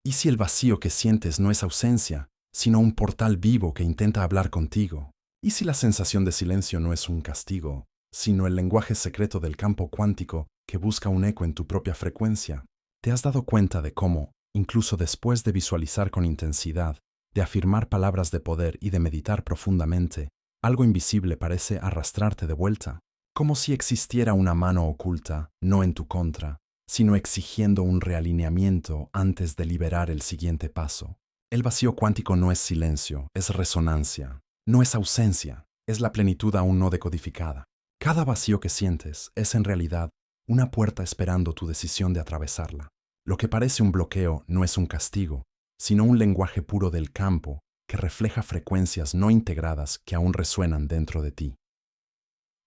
¿Y si el vacío que sientes no es ausencia, sino un portal vivo que intenta hablar contigo? ¿Y si la sensación de silencio no es un castigo, sino el lenguaje secreto del campo cuántico que busca un eco en tu propia frecuencia? ¿Te has dado cuenta de cómo, incluso después de visualizar con intensidad, de afirmar palabras de poder y de meditar profundamente, algo invisible parece arrastrarte de vuelta? Como si existiera una mano oculta, no en tu contra, sino exigiendo un realineamiento antes de liberar el siguiente paso. El vacío cuántico no es silencio, es resonancia. No es ausencia, es la plenitud aún no decodificada. Cada vacío que sientes es en realidad una puerta esperando tu decisión de atravesarla. Lo que parece un bloqueo no es un castigo, sino un lenguaje puro del campo que refleja frecuencias no integradas que aún resuenan dentro de ti.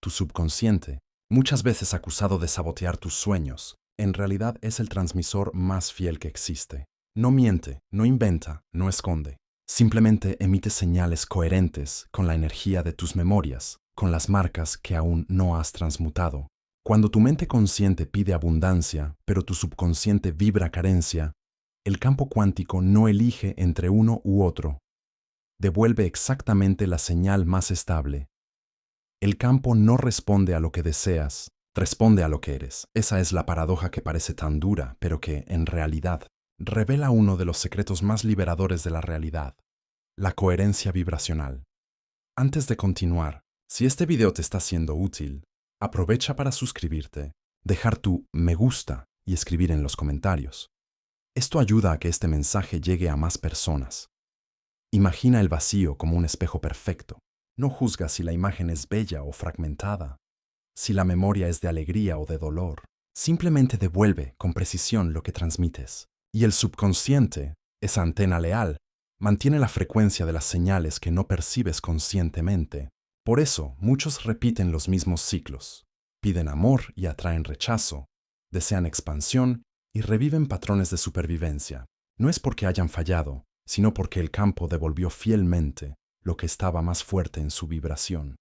Tu subconsciente, muchas veces acusado de sabotear tus sueños, en realidad es el transmisor más fiel que existe. No miente, no inventa, no esconde. Simplemente emite señales coherentes con la energía de tus memorias, con las marcas que aún no has transmutado. Cuando tu mente consciente pide abundancia, pero tu subconsciente vibra carencia, el campo cuántico no elige entre uno u otro. Devuelve exactamente la señal más estable. El campo no responde a lo que deseas, responde a lo que eres. Esa es la paradoja que parece tan dura, pero que, en realidad, revela uno de los secretos más liberadores de la realidad, la coherencia vibracional. Antes de continuar, si este video te está siendo útil, aprovecha para suscribirte, dejar tu me gusta y escribir en los comentarios. Esto ayuda a que este mensaje llegue a más personas. Imagina el vacío como un espejo perfecto. No juzga si la imagen es bella o fragmentada, si la memoria es de alegría o de dolor. Simplemente devuelve con precisión lo que transmites. Y el subconsciente, esa antena leal, mantiene la frecuencia de las señales que no percibes conscientemente. Por eso, muchos repiten los mismos ciclos. Piden amor y atraen rechazo, desean expansión y reviven patrones de supervivencia. No es porque hayan fallado, sino porque el campo devolvió fielmente lo que estaba más fuerte en su vibración.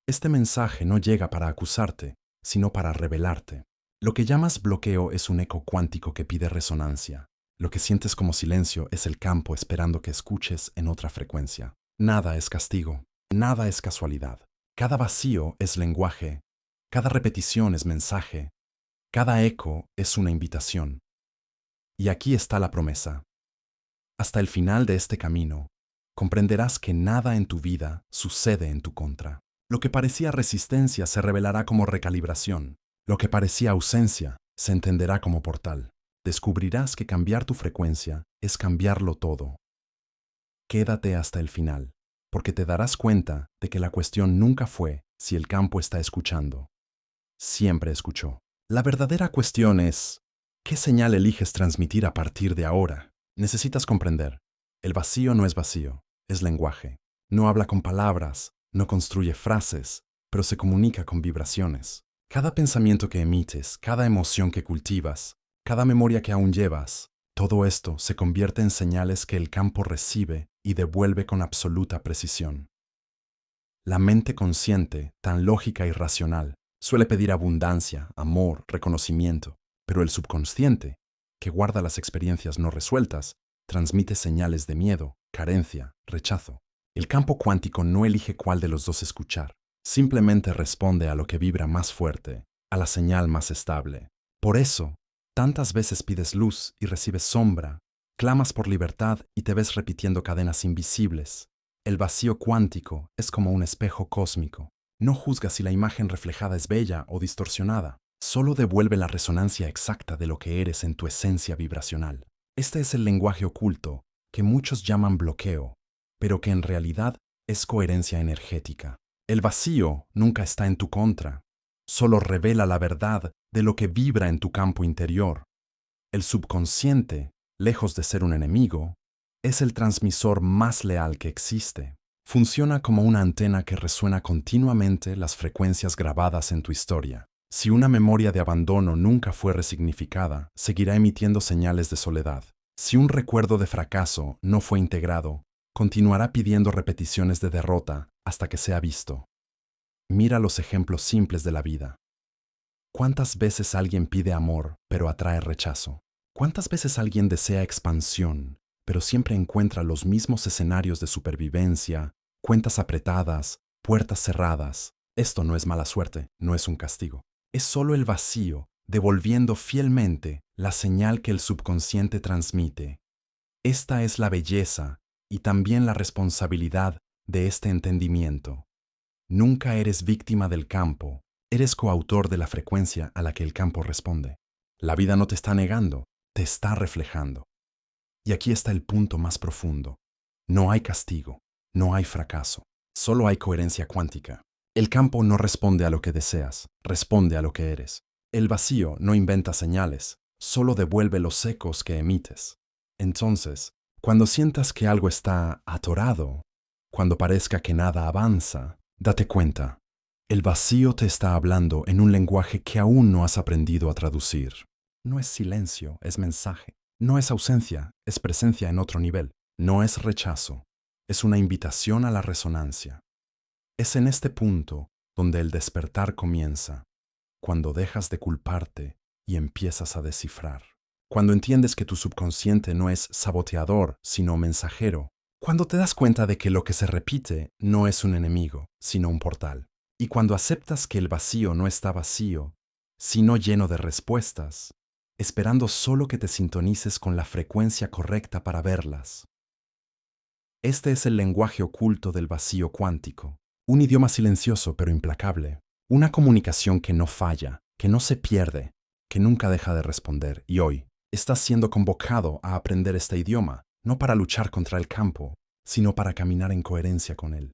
Este mensaje no llega para acusarte, sino para revelarte. Lo que llamas bloqueo es un eco cuántico que pide resonancia. Lo que sientes como silencio es el campo esperando que escuches en otra frecuencia. Nada es castigo, nada es casualidad. Cada vacío es lenguaje, cada repetición es mensaje, cada eco es una invitación. Y aquí está la promesa. Hasta el final de este camino, comprenderás que nada en tu vida sucede en tu contra. Lo que parecía resistencia se revelará como recalibración. Lo que parecía ausencia se entenderá como portal. Descubrirás que cambiar tu frecuencia es cambiarlo todo. Quédate hasta el final, porque te darás cuenta de que la cuestión nunca fue si el campo está escuchando. Siempre escuchó. La verdadera cuestión es, ¿qué señal eliges transmitir a partir de ahora? Necesitas comprender. El vacío no es vacío, es lenguaje. No habla con palabras, no construye frases, pero se comunica con vibraciones. Cada pensamiento que emites, cada emoción que cultivas, cada memoria que aún llevas, todo esto se convierte en señales que el campo recibe y devuelve con absoluta precisión. La mente consciente, tan lógica y racional, suele pedir abundancia, amor, reconocimiento, pero el subconsciente, que guarda las experiencias no resueltas, transmite señales de miedo, carencia, rechazo. El campo cuántico no elige cuál de los dos escuchar, simplemente responde a lo que vibra más fuerte, a la señal más estable. Por eso, tantas veces pides luz y recibes sombra, clamas por libertad y te ves repitiendo cadenas invisibles. El vacío cuántico es como un espejo cósmico. No juzga si la imagen reflejada es bella o distorsionada. Solo devuelve la resonancia exacta de lo que eres en tu esencia vibracional. Este es el lenguaje oculto, que muchos llaman bloqueo, pero que en realidad es coherencia energética. El vacío nunca está en tu contra, solo revela la verdad de lo que vibra en tu campo interior. El subconsciente, lejos de ser un enemigo, es el transmisor más leal que existe. Funciona como una antena que resuena continuamente las frecuencias grabadas en tu historia. Si una memoria de abandono nunca fue resignificada, seguirá emitiendo señales de soledad. Si un recuerdo de fracaso no fue integrado, continuará pidiendo repeticiones de derrota hasta que sea visto. Mira los ejemplos simples de la vida. ¿Cuántas veces alguien pide amor pero atrae rechazo? ¿Cuántas veces alguien desea expansión, pero siempre encuentra los mismos escenarios de supervivencia, cuentas apretadas, puertas cerradas? Esto no es mala suerte, no es un castigo. Es solo el vacío, devolviendo fielmente la señal que el subconsciente transmite. Esta es la belleza y también la responsabilidad de este entendimiento. Nunca eres víctima del campo, eres coautor de la frecuencia a la que el campo responde. La vida no te está negando, te está reflejando. Y aquí está el punto más profundo. No hay castigo, no hay fracaso, solo hay coherencia cuántica. El campo no responde a lo que deseas, responde a lo que eres. El vacío no inventa señales, solo devuelve los ecos que emites. Entonces, cuando sientas que algo está atorado, cuando parezca que nada avanza, date cuenta. El vacío te está hablando en un lenguaje que aún no has aprendido a traducir. No es silencio, es mensaje. No es ausencia, es presencia en otro nivel. No es rechazo, es una invitación a la resonancia. Es en este punto donde el despertar comienza, cuando dejas de culparte y empiezas a descifrar. Cuando entiendes que tu subconsciente no es saboteador, sino mensajero. Cuando te das cuenta de que lo que se repite no es un enemigo, sino un portal. Y cuando aceptas que el vacío no está vacío, sino lleno de respuestas, esperando solo que te sintonices con la frecuencia correcta para verlas. Este es el lenguaje oculto del vacío cuántico, un idioma silencioso pero implacable, una comunicación que no falla, que no se pierde, que nunca deja de responder. Y hoy, estás siendo convocado a aprender este idioma, no para luchar contra el campo, sino para caminar en coherencia con él.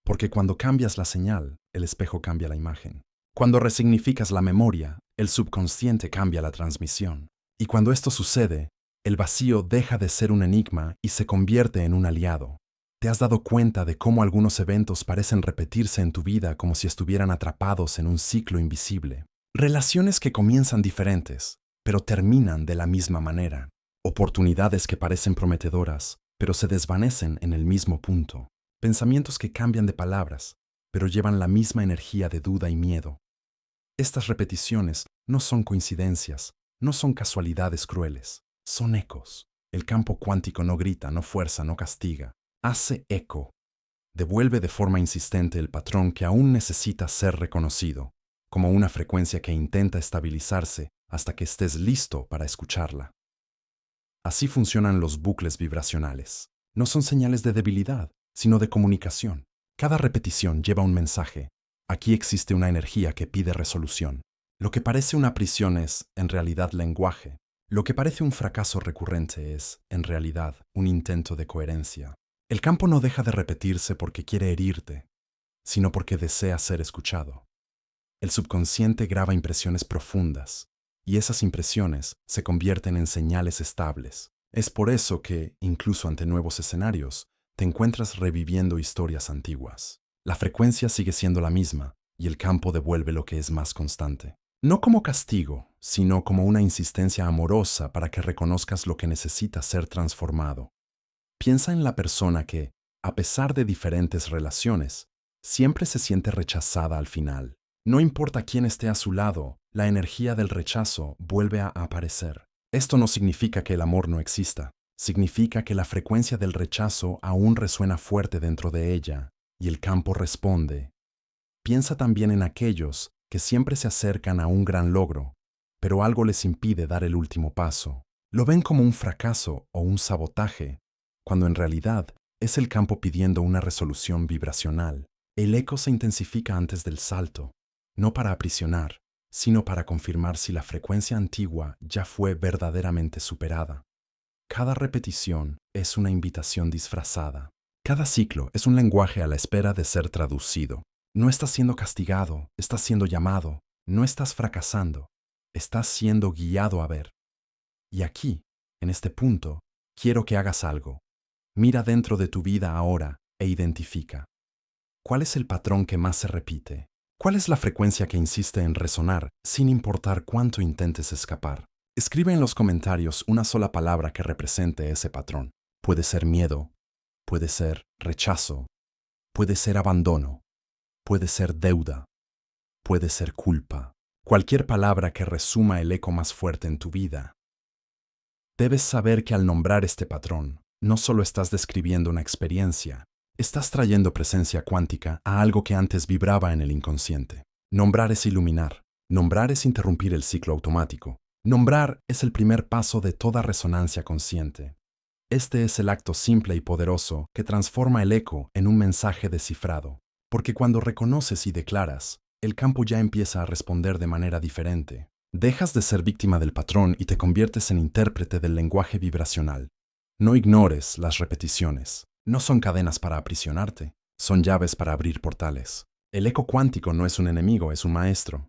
Porque cuando cambias la señal, el espejo cambia la imagen. Cuando resignificas la memoria, el subconsciente cambia la transmisión. Y cuando esto sucede, el vacío deja de ser un enigma y se convierte en un aliado. ¿Te has dado cuenta de cómo algunos eventos parecen repetirse en tu vida como si estuvieran atrapados en un ciclo invisible? Relaciones que comienzan diferentes, pero terminan de la misma manera. Oportunidades que parecen prometedoras, pero se desvanecen en el mismo punto. Pensamientos que cambian de palabras, pero llevan la misma energía de duda y miedo. Estas repeticiones no son coincidencias, no son casualidades crueles, son ecos. El campo cuántico no grita, no fuerza, no castiga, hace eco. Devuelve de forma insistente el patrón que aún necesita ser reconocido, como una frecuencia que intenta estabilizarse hasta que estés listo para escucharla. Así funcionan los bucles vibracionales. No son señales de debilidad, sino de comunicación. Cada repetición lleva un mensaje. Aquí existe una energía que pide resolución. Lo que parece una prisión es, en realidad, lenguaje. Lo que parece un fracaso recurrente es, en realidad, un intento de coherencia. El campo no deja de repetirse porque quiere herirte, sino porque desea ser escuchado. El subconsciente graba impresiones profundas, y esas impresiones se convierten en señales estables. Es por eso que, incluso ante nuevos escenarios, te encuentras reviviendo historias antiguas. La frecuencia sigue siendo la misma, y el campo devuelve lo que es más constante. No como castigo, sino como una insistencia amorosa para que reconozcas lo que necesita ser transformado. Piensa en la persona que, a pesar de diferentes relaciones, siempre se siente rechazada al final. No importa quién esté a su lado, la energía del rechazo vuelve a aparecer. Esto no significa que el amor no exista. Significa que la frecuencia del rechazo aún resuena fuerte dentro de ella, y el campo responde. Piensa también en aquellos que siempre se acercan a un gran logro, pero algo les impide dar el último paso. Lo ven como un fracaso o un sabotaje, cuando en realidad es el campo pidiendo una resolución vibracional. El eco se intensifica antes del salto, no para aprisionar, sino para confirmar si la frecuencia antigua ya fue verdaderamente superada. Cada repetición es una invitación disfrazada. Cada ciclo es un lenguaje a la espera de ser traducido. No estás siendo castigado, estás siendo llamado, no estás fracasando, estás siendo guiado a ver. Y aquí, en este punto, quiero que hagas algo. Mira dentro de tu vida ahora e identifica. ¿Cuál es el patrón que más se repite? ¿Cuál es la frecuencia que insiste en resonar sin importar cuánto intentes escapar? Escribe en los comentarios una sola palabra que represente ese patrón. Puede ser miedo, puede ser rechazo, puede ser abandono, puede ser deuda, puede ser culpa. Cualquier palabra que resuma el eco más fuerte en tu vida. Debes saber que al nombrar este patrón, no solo estás describiendo una experiencia, estás trayendo presencia cuántica a algo que antes vibraba en el inconsciente. Nombrar es iluminar. Nombrar es interrumpir el ciclo automático. Nombrar es el primer paso de toda resonancia consciente. Este es el acto simple y poderoso que transforma el eco en un mensaje descifrado, porque cuando reconoces y declaras, el campo ya empieza a responder de manera diferente. Dejas de ser víctima del patrón y te conviertes en intérprete del lenguaje vibracional. No ignores las repeticiones. No son cadenas para aprisionarte, son llaves para abrir portales. El eco cuántico no es un enemigo, es un maestro.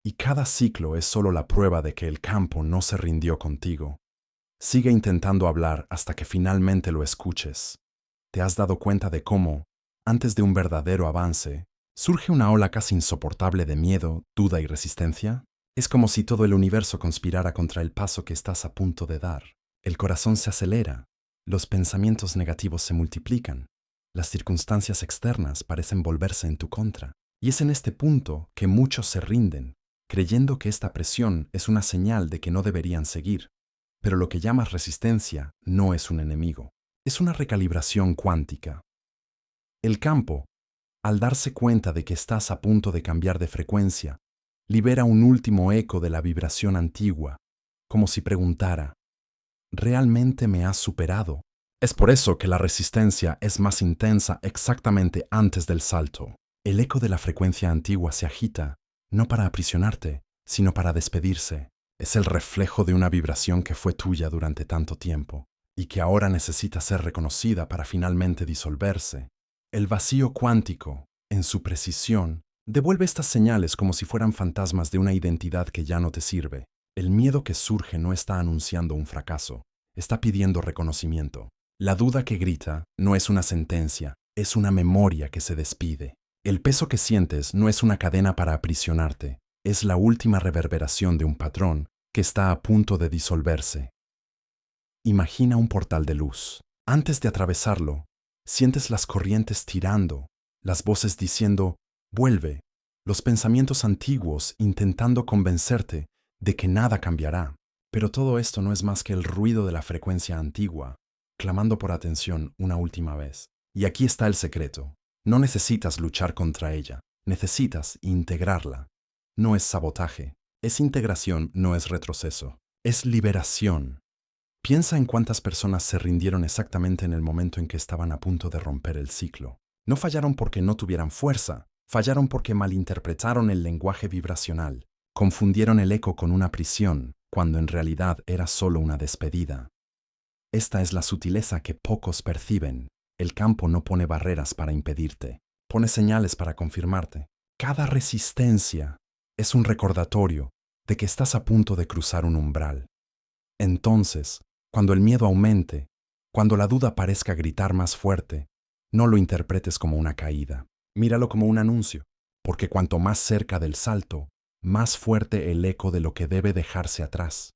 Y cada ciclo es solo la prueba de que el campo no se rindió contigo. Sigue intentando hablar hasta que finalmente lo escuches. ¿Te has dado cuenta de cómo, antes de un verdadero avance, surge una ola casi insoportable de miedo, duda y resistencia? Es como si todo el universo conspirara contra el paso que estás a punto de dar. El corazón se acelera, los pensamientos negativos se multiplican, las circunstancias externas parecen volverse en tu contra. Y es en este punto que muchos se rinden, creyendo que esta presión es una señal de que no deberían seguir. Pero lo que llamas resistencia no es un enemigo, es una recalibración cuántica. El campo, al darse cuenta de que estás a punto de cambiar de frecuencia, libera un último eco de la vibración antigua, como si preguntara, ¿realmente me has superado? Es por eso que la resistencia es más intensa exactamente antes del salto. El eco de la frecuencia antigua se agita, no para aprisionarte, sino para despedirse. Es el reflejo de una vibración que fue tuya durante tanto tiempo y que ahora necesita ser reconocida para finalmente disolverse. El vacío cuántico, en su precisión, devuelve estas señales como si fueran fantasmas de una identidad que ya no te sirve. El miedo que surge no está anunciando un fracaso, está pidiendo reconocimiento. La duda que grita no es una sentencia, es una memoria que se despide. El peso que sientes no es una cadena para aprisionarte, es la última reverberación de un patrón que está a punto de disolverse. Imagina un portal de luz. Antes de atravesarlo, sientes las corrientes tirando, las voces diciendo, vuelve, los pensamientos antiguos intentando convencerte de que nada cambiará. Pero todo esto no es más que el ruido de la frecuencia antigua, clamando por atención una última vez. Y aquí está el secreto. No necesitas luchar contra ella, necesitas integrarla. No es sabotaje, es integración, no es retroceso, es liberación. Piensa en cuántas personas se rindieron exactamente en el momento en que estaban a punto de romper el ciclo. No fallaron porque no tuvieran fuerza, fallaron porque malinterpretaron el lenguaje vibracional, confundieron el eco con una prisión, cuando en realidad era solo una despedida. Esta es la sutileza que pocos perciben. El campo no pone barreras para impedirte, pone señales para confirmarte. Cada resistencia es un recordatorio de que estás a punto de cruzar un umbral. Entonces, cuando el miedo aumente, cuando la duda parezca gritar más fuerte, no lo interpretes como una caída. Míralo como un anuncio, porque cuanto más cerca del salto, más fuerte el eco de lo que debe dejarse atrás.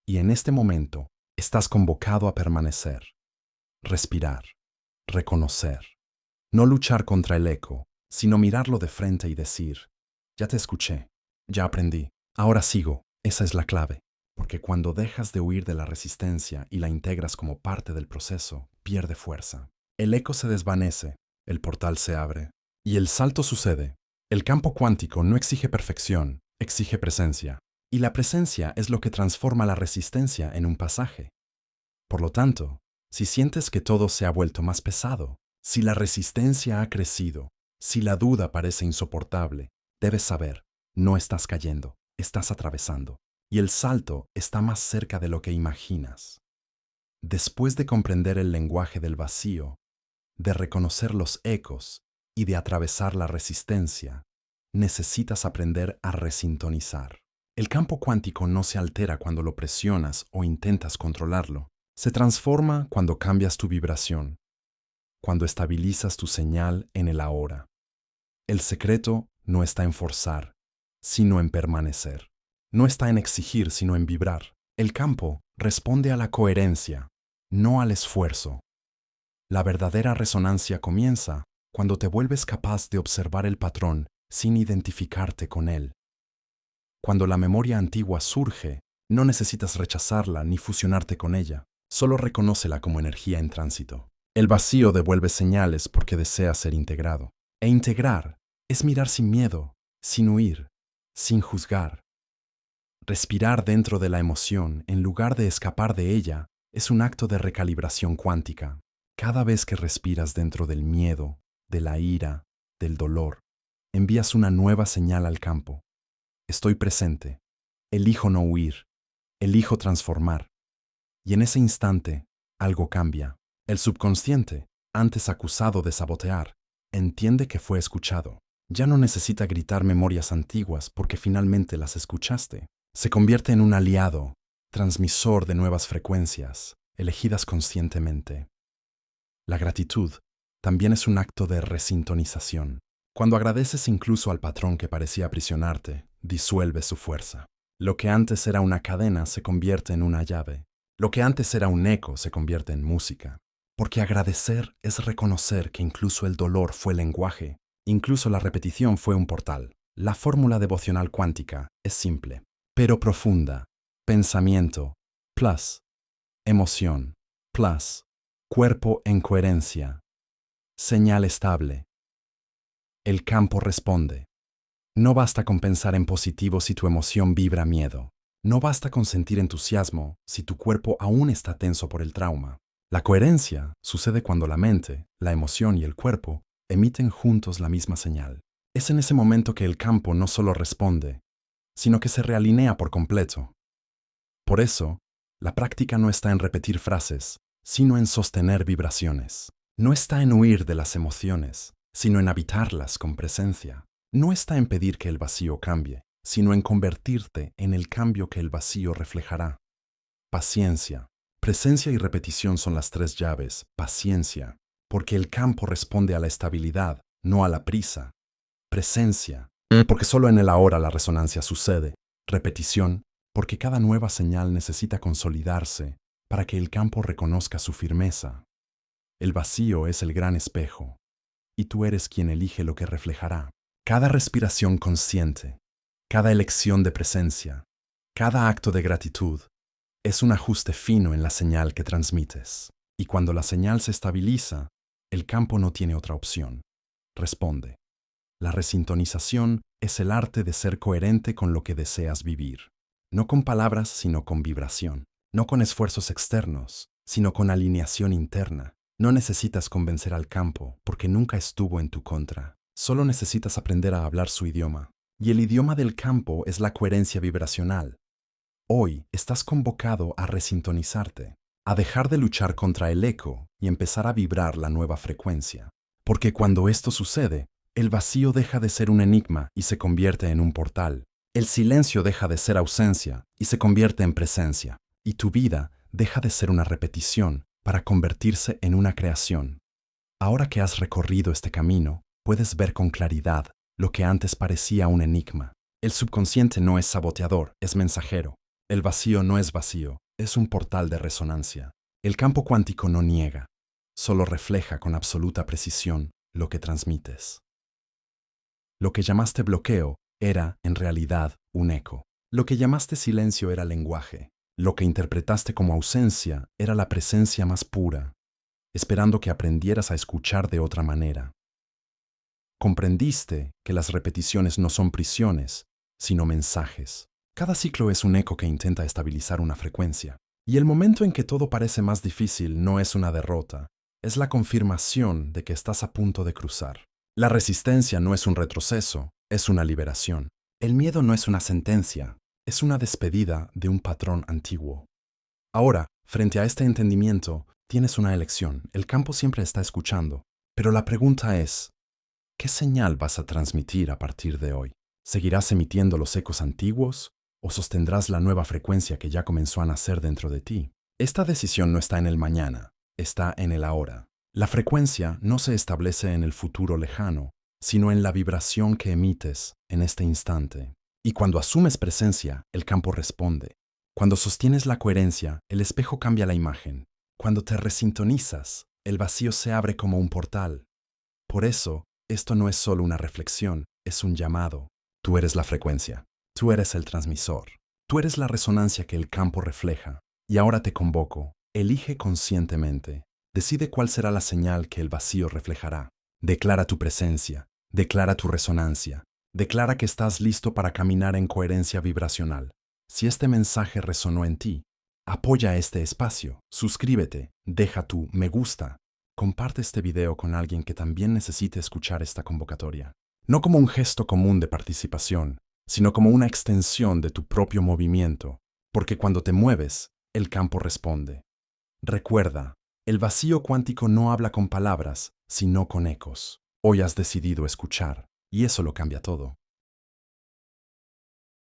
Y en este momento, estás convocado a permanecer, respirar, reconocer. No luchar contra el eco, sino mirarlo de frente y decir, ya te escuché, ya aprendí, ahora sigo. Esa es la clave, porque cuando dejas de huir de la resistencia y la integras como parte del proceso, pierde fuerza. El eco se desvanece, el portal se abre, y el salto sucede. El campo cuántico no exige perfección, exige presencia, y la presencia es lo que transforma la resistencia en un pasaje. Por lo tanto, si sientes que todo se ha vuelto más pesado, si la resistencia ha crecido, si la duda parece insoportable, debes saber, no estás cayendo, estás atravesando, y el salto está más cerca de lo que imaginas. Después de comprender el lenguaje del vacío, de reconocer los ecos y de atravesar la resistencia, necesitas aprender a resintonizar. El campo cuántico no se altera cuando lo presionas o intentas controlarlo. Se transforma cuando cambias tu vibración, cuando estabilizas tu señal en el ahora. El secreto no está en forzar, sino en permanecer. No está en exigir, sino en vibrar. El campo responde a la coherencia, no al esfuerzo. La verdadera resonancia comienza cuando te vuelves capaz de observar el patrón sin identificarte con él. Cuando la memoria antigua surge, No necesitas rechazarla ni fusionarte con ella, solo reconócela como energía en tránsito. El vacío devuelve señales porque desea ser integrado. E integrar es mirar sin miedo, sin huir, sin juzgar. Respirar dentro de la emoción en lugar de escapar de ella es un acto de recalibración cuántica. Cada vez que respiras dentro del miedo, de la ira, del dolor, envías una nueva señal al campo. Estoy presente. Elijo no huir. Elijo transformar. Y en ese instante, algo cambia. El subconsciente, antes acusado de sabotear, entiende que fue escuchado. Ya no necesita gritar memorias antiguas porque finalmente las escuchaste. Se convierte en un aliado, transmisor de nuevas frecuencias, elegidas conscientemente. La gratitud también es un acto de resintonización. Cuando agradeces incluso al patrón que parecía aprisionarte, disuelve su fuerza. Lo que antes era una cadena se convierte en una llave. Lo que antes era un eco se convierte en música. Porque agradecer es reconocer que incluso el dolor fue lenguaje, incluso la repetición fue un portal. La fórmula devocional cuántica es simple, pero profunda. Pensamiento, plus. Emoción, plus. Cuerpo en coherencia. Señal estable. El campo responde. No basta con pensar en positivo si tu emoción vibra miedo. No basta con sentir entusiasmo si tu cuerpo aún está tenso por el trauma. La coherencia sucede cuando la mente, la emoción y el cuerpo emiten juntos la misma señal. Es en ese momento que el campo no solo responde, sino que se realinea por completo. Por eso, la práctica no está en repetir frases, sino en sostener vibraciones. No está en huir de las emociones, sino en habitarlas con presencia. No está en pedir que el vacío cambie, sino en convertirte en el cambio que el vacío reflejará. Paciencia. Presencia y repetición son las tres llaves. Paciencia, porque el campo responde a la estabilidad, no a la prisa. Presencia, porque solo en el ahora la resonancia sucede. Repetición, porque cada nueva señal necesita consolidarse para que el campo reconozca su firmeza. El vacío es el gran espejo, y tú eres quien elige lo que reflejará. Cada respiración consciente, cada elección de presencia, cada acto de gratitud, es un ajuste fino en la señal que transmites. Y cuando la señal se estabiliza, el campo no tiene otra opción. Responde. La resintonización es el arte de ser coherente con lo que deseas vivir. No con palabras, sino con vibración. No con esfuerzos externos, sino con alineación interna. No necesitas convencer al campo, porque nunca estuvo en tu contra. Solo necesitas aprender a hablar su idioma. Y el idioma del campo es la coherencia vibracional. Hoy estás convocado a resintonizarte, a dejar de luchar contra el eco y empezar a vibrar la nueva frecuencia. Porque cuando esto sucede, el vacío deja de ser un enigma y se convierte en un portal. El silencio deja de ser ausencia y se convierte en presencia. Y tu vida deja de ser una repetición para convertirse en una creación. Ahora que has recorrido este camino, puedes ver con claridad lo que antes parecía un enigma. El subconsciente no es saboteador, es mensajero. El vacío no es vacío, es un portal de resonancia. El campo cuántico no niega, solo refleja con absoluta precisión lo que transmites. Lo que llamaste bloqueo era, en realidad, un eco. Lo que llamaste silencio era lenguaje. Lo que interpretaste como ausencia era la presencia más pura, esperando que aprendieras a escuchar de otra manera. Comprendiste que las repeticiones no son prisiones, sino mensajes. Cada ciclo es un eco que intenta estabilizar una frecuencia. Y el momento en que todo parece más difícil no es una derrota, es la confirmación de que estás a punto de cruzar. La resistencia no es un retroceso, es una liberación. El miedo no es una sentencia, es una despedida de un patrón antiguo. Ahora, frente a este entendimiento, tienes una elección. El campo siempre está escuchando. Pero la pregunta es, ¿qué señal vas a transmitir a partir de hoy? ¿Seguirás emitiendo los ecos antiguos o sostendrás la nueva frecuencia que ya comenzó a nacer dentro de ti? Esta decisión no está en el mañana, está en el ahora. La frecuencia no se establece en el futuro lejano, sino en la vibración que emites en este instante. Y cuando asumes presencia, el campo responde. Cuando sostienes la coherencia, el espejo cambia la imagen. Cuando te resintonizas, el vacío se abre como un portal. Por eso, esto no es solo una reflexión, es un llamado. Tú eres la frecuencia, tú eres el transmisor. Tú eres la resonancia que el campo refleja. Y ahora te convoco. Elige conscientemente. Decide cuál será la señal que el vacío reflejará. Declara tu presencia. Declara tu resonancia. Declara que estás listo para caminar en coherencia vibracional. Si este mensaje resonó en ti, apoya este espacio, suscríbete, deja tu me gusta, comparte este video con alguien que también necesite escuchar esta convocatoria. No como un gesto común de participación, sino como una extensión de tu propio movimiento, porque cuando te mueves, el campo responde. Recuerda, el vacío cuántico no habla con palabras, sino con ecos. Hoy has decidido escuchar, y eso lo cambia todo.